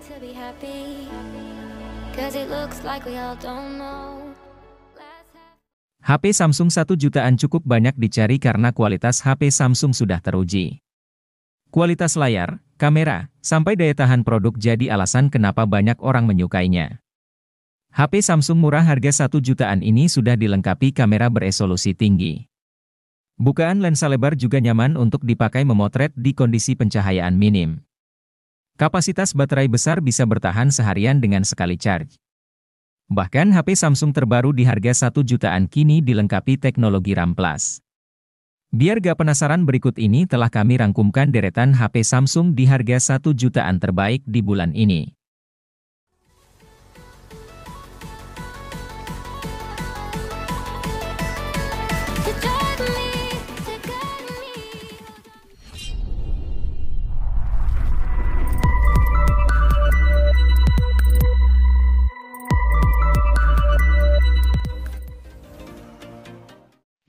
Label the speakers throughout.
Speaker 1: to be happy, 'cause it looks like we all don't know.
Speaker 2: HP Samsung 1 jutaan cukup banyak dicari karena kualitas HP Samsung sudah teruji. Kualitas layar, kamera, sampai daya tahan produk jadi alasan kenapa banyak orang menyukainya. HP Samsung murah harga 1 jutaan ini sudah dilengkapi kamera beresolusi tinggi. Bukaan lensa lebar juga nyaman untuk dipakai memotret di kondisi pencahayaan minim. Kapasitas baterai besar bisa bertahan seharian dengan sekali charge. Bahkan HP Samsung terbaru di harga 1 jutaan kini dilengkapi teknologi RAM+. Biar gak penasaran, berikut ini telah kami rangkumkan deretan HP Samsung di harga 1 jutaan terbaik di bulan ini.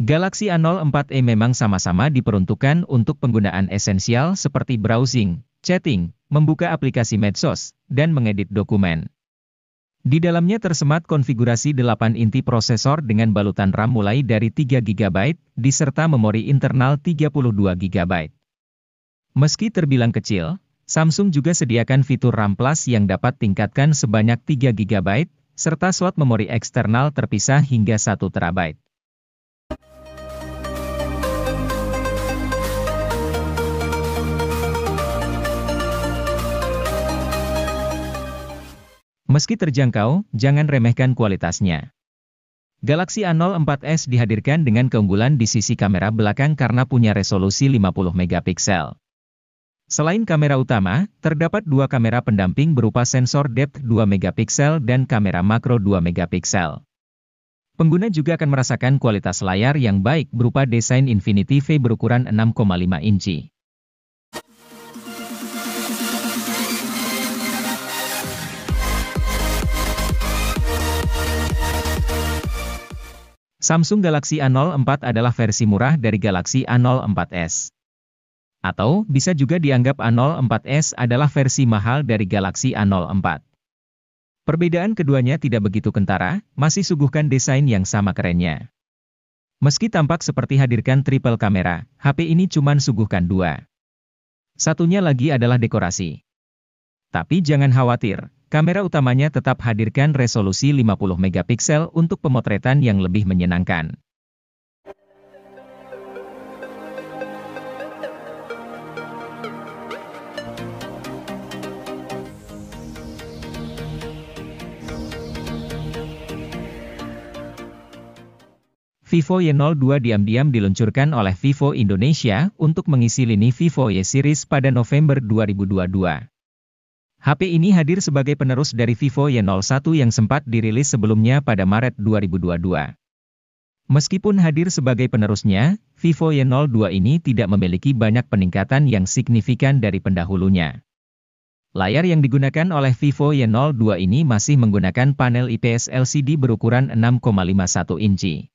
Speaker 2: Galaxy A04e memang sama-sama diperuntukkan untuk penggunaan esensial seperti browsing, chatting, membuka aplikasi medsos, dan mengedit dokumen. Di dalamnya tersemat konfigurasi 8 inti prosesor dengan balutan RAM mulai dari 3 GB, diserta memori internal 32 GB. Meski terbilang kecil, Samsung juga sediakan fitur RAM Plus yang dapat tingkatkan sebanyak 3 GB, serta slot memori eksternal terpisah hingga 1 TB. Meski terjangkau, jangan remehkan kualitasnya. Galaxy A04s dihadirkan dengan keunggulan di sisi kamera belakang karena punya resolusi 50 megapiksel. Selain kamera utama, terdapat dua kamera pendamping berupa sensor depth 2 megapiksel dan kamera makro 2 megapiksel. Pengguna juga akan merasakan kualitas layar yang baik berupa desain Infinity V berukuran 6,5 inci. Samsung Galaxy A04 adalah versi murah dari Galaxy A04s. Atau, bisa juga dianggap A04s adalah versi mahal dari Galaxy A04. Perbedaan keduanya tidak begitu kentara, masih suguhkan desain yang sama kerennya. Meski tampak seperti hadirkan triple kamera, HP ini cuman suguhkan dua. Satunya lagi adalah dekorasi. Tapi jangan khawatir. Kamera utamanya tetap hadirkan resolusi 50 megapiksel untuk pemotretan yang lebih menyenangkan. Vivo Y02 diam-diam diluncurkan oleh Vivo Indonesia untuk mengisi lini Vivo Y Series pada November 2022. HP ini hadir sebagai penerus dari Vivo Y01 yang sempat dirilis sebelumnya pada Maret 2022. Meskipun hadir sebagai penerusnya, Vivo Y02 ini tidak memiliki banyak peningkatan yang signifikan dari pendahulunya. Layar yang digunakan oleh Vivo Y02 ini masih menggunakan panel IPS LCD berukuran 6,51 inci.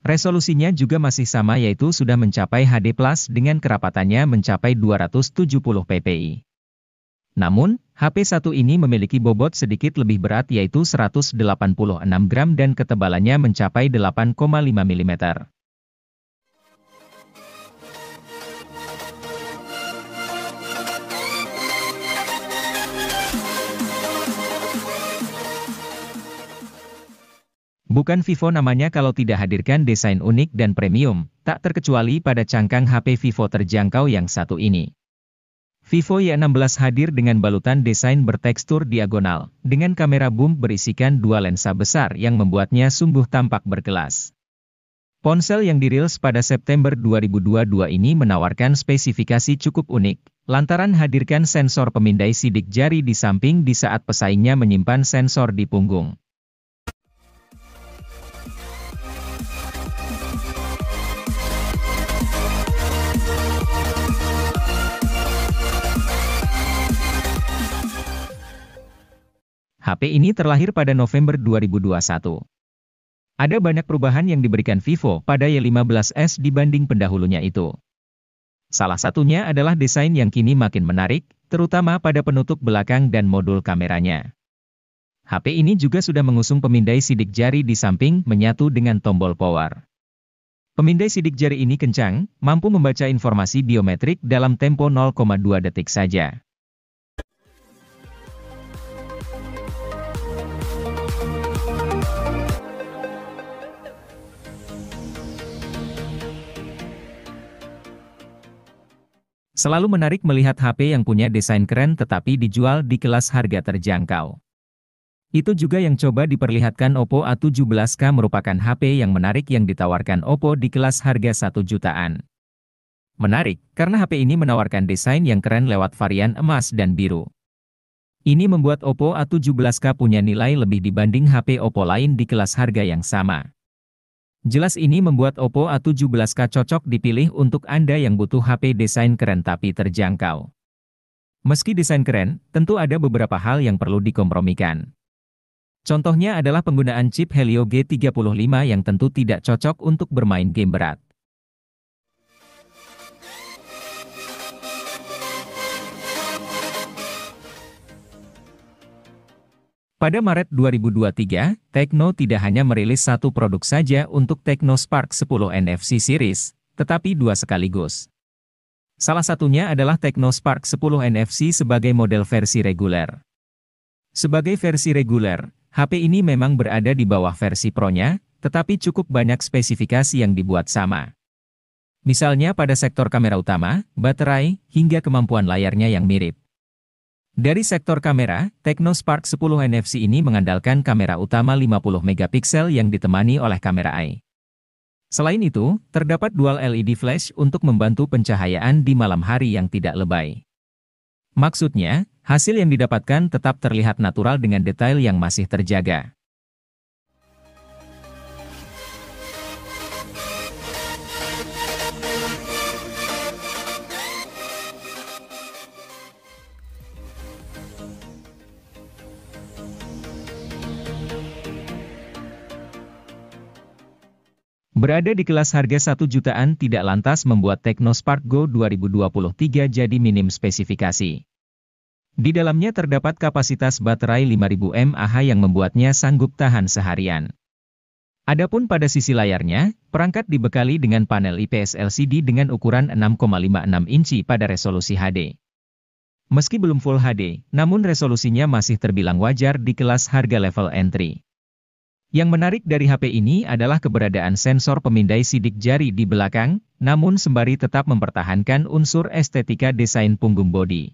Speaker 2: Resolusinya juga masih sama, yaitu sudah mencapai HD+ dengan kerapatannya mencapai 270 ppi. Namun, HP1 ini memiliki bobot sedikit lebih berat, yaitu 186 gram dan ketebalannya mencapai 8,5 mm. Bukan Vivo namanya kalau tidak hadirkan desain unik dan premium, tak terkecuali pada cangkang HP Vivo terjangkau yang satu ini. Vivo Y16 hadir dengan balutan desain bertekstur diagonal, dengan kamera boom berisikan dua lensa besar yang membuatnya sungguh tampak berkelas. Ponsel yang dirilis pada September 2022 ini menawarkan spesifikasi cukup unik, lantaran hadirkan sensor pemindai sidik jari di samping di saat pesaingnya menyimpan sensor di punggung. HP ini terlahir pada November 2021. Ada banyak perubahan yang diberikan Vivo pada Y15s dibanding pendahulunya itu. Salah satunya adalah desain yang kini makin menarik, terutama pada penutup belakang dan modul kameranya. HP ini juga sudah mengusung pemindai sidik jari di samping menyatu dengan tombol power. Pemindai sidik jari ini kencang, mampu membaca informasi biometrik dalam tempo 0,2 detik saja. Selalu menarik melihat HP yang punya desain keren tetapi dijual di kelas harga terjangkau. Itu juga yang coba diperlihatkan Oppo A17K, merupakan HP yang menarik yang ditawarkan Oppo di kelas harga 1 jutaan. Menarik, karena HP ini menawarkan desain yang keren lewat varian emas dan biru. Ini membuat Oppo A17K punya nilai lebih dibanding HP Oppo lain di kelas harga yang sama. Jelas ini membuat Oppo A17K cocok dipilih untuk Anda yang butuh HP desain keren tapi terjangkau. Meski desain keren, tentu ada beberapa hal yang perlu dikompromikan. Contohnya adalah penggunaan chip Helio G35 yang tentu tidak cocok untuk bermain game berat. Pada Maret 2023, Tecno tidak hanya merilis satu produk saja untuk Tecno Spark 10 NFC Series, tetapi dua sekaligus. Salah satunya adalah Tecno Spark 10 NFC sebagai model versi reguler. Sebagai versi reguler, HP ini memang berada di bawah versi Pro-nya, tetapi cukup banyak spesifikasi yang dibuat sama. Misalnya pada sektor kamera utama, baterai, hingga kemampuan layarnya yang mirip. Dari sektor kamera, Tecno Spark 10 NFC ini mengandalkan kamera utama 50 megapiksel yang ditemani oleh kamera AI. Selain itu, terdapat dual LED flash untuk membantu pencahayaan di malam hari yang tidak lebay. Maksudnya, hasil yang didapatkan tetap terlihat natural dengan detail yang masih terjaga. Berada di kelas harga 1 jutaan tidak lantas membuat Tecno Spark Go 2023 jadi minim spesifikasi. Di dalamnya terdapat kapasitas baterai 5000 mAh yang membuatnya sanggup tahan seharian. Adapun pada sisi layarnya, perangkat dibekali dengan panel IPS LCD dengan ukuran 6,56 inci pada resolusi HD. Meski belum Full HD, namun resolusinya masih terbilang wajar di kelas harga level entry. Yang menarik dari HP ini adalah keberadaan sensor pemindai sidik jari di belakang, namun sembari tetap mempertahankan unsur estetika desain punggung bodi.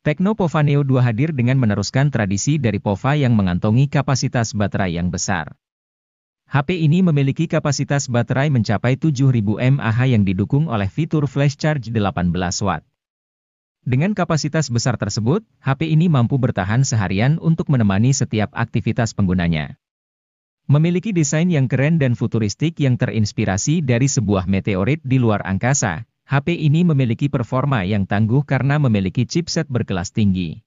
Speaker 2: Tecno Pova Neo 2 hadir dengan meneruskan tradisi dari Pova yang mengantongi kapasitas baterai yang besar. HP ini memiliki kapasitas baterai mencapai 7000 mAh yang didukung oleh fitur flash charge 18 watt. Dengan kapasitas besar tersebut, HP ini mampu bertahan seharian untuk menemani setiap aktivitas penggunanya. Memiliki desain yang keren dan futuristik yang terinspirasi dari sebuah meteorit di luar angkasa, HP ini memiliki performa yang tangguh karena memiliki chipset berkelas tinggi.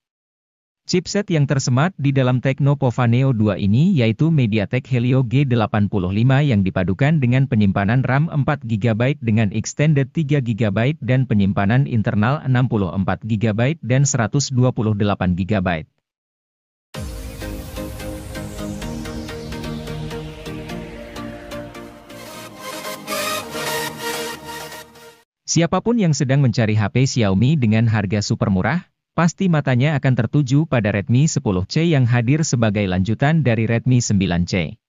Speaker 2: Chipset yang tersemat di dalam Tecno Pova Neo 2 ini yaitu MediaTek Helio G85 yang dipadukan dengan penyimpanan RAM 4GB dengan extended 3GB dan penyimpanan internal 64GB dan 128GB. Siapapun yang sedang mencari HP Xiaomi dengan harga super murah, pasti matanya akan tertuju pada Redmi 10C yang hadir sebagai lanjutan dari Redmi 9C.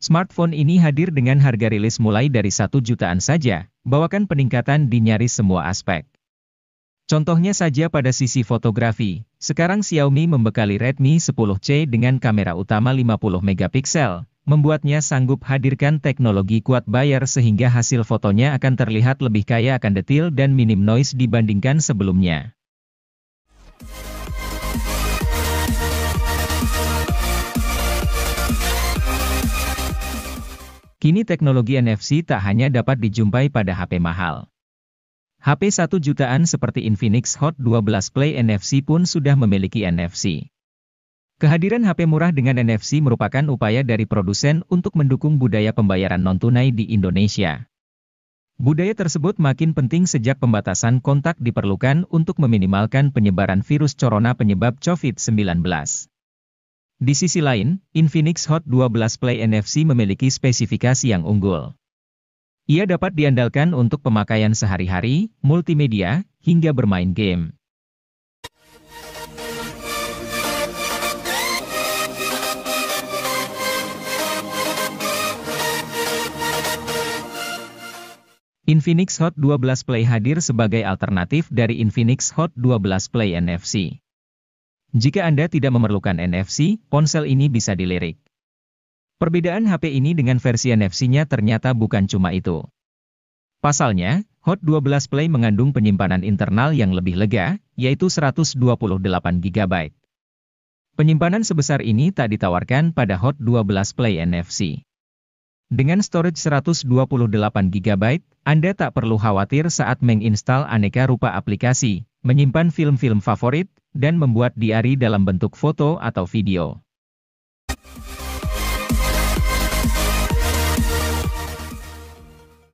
Speaker 2: Smartphone ini hadir dengan harga rilis mulai dari 1 jutaan saja, bawakan peningkatan di nyaris semua aspek. Contohnya saja pada sisi fotografi, sekarang Xiaomi membekali Redmi 10C dengan kamera utama 50 megapiksel, membuatnya sanggup hadirkan teknologi quad Bayer sehingga hasil fotonya akan terlihat lebih kaya akan detail dan minim noise dibandingkan sebelumnya. Kini teknologi NFC tak hanya dapat dijumpai pada HP mahal. HP 1 jutaan seperti Infinix Hot 12 Play NFC pun sudah memiliki NFC. Kehadiran HP murah dengan NFC merupakan upaya dari produsen untuk mendukung budaya pembayaran non-tunai di Indonesia. Budaya tersebut makin penting sejak pembatasan kontak diperlukan untuk meminimalkan penyebaran virus corona penyebab COVID-19. Di sisi lain, Infinix Hot 12 Play NFC memiliki spesifikasi yang unggul. Ia dapat diandalkan untuk pemakaian sehari-hari, multimedia, hingga bermain game. Infinix Hot 12 Play hadir sebagai alternatif dari Infinix Hot 12 Play NFC. Jika Anda tidak memerlukan NFC, ponsel ini bisa dilirik. Perbedaan HP ini dengan versi NFC-nya ternyata bukan cuma itu. Pasalnya, Hot 12 Play mengandung penyimpanan internal yang lebih lega, yaitu 128 GB. Penyimpanan sebesar ini tak ditawarkan pada Hot 12 Play NFC. Dengan storage 128 GB, Anda tak perlu khawatir saat menginstal aneka rupa aplikasi, menyimpan film-film favorit, dan membuat diari dalam bentuk foto atau video.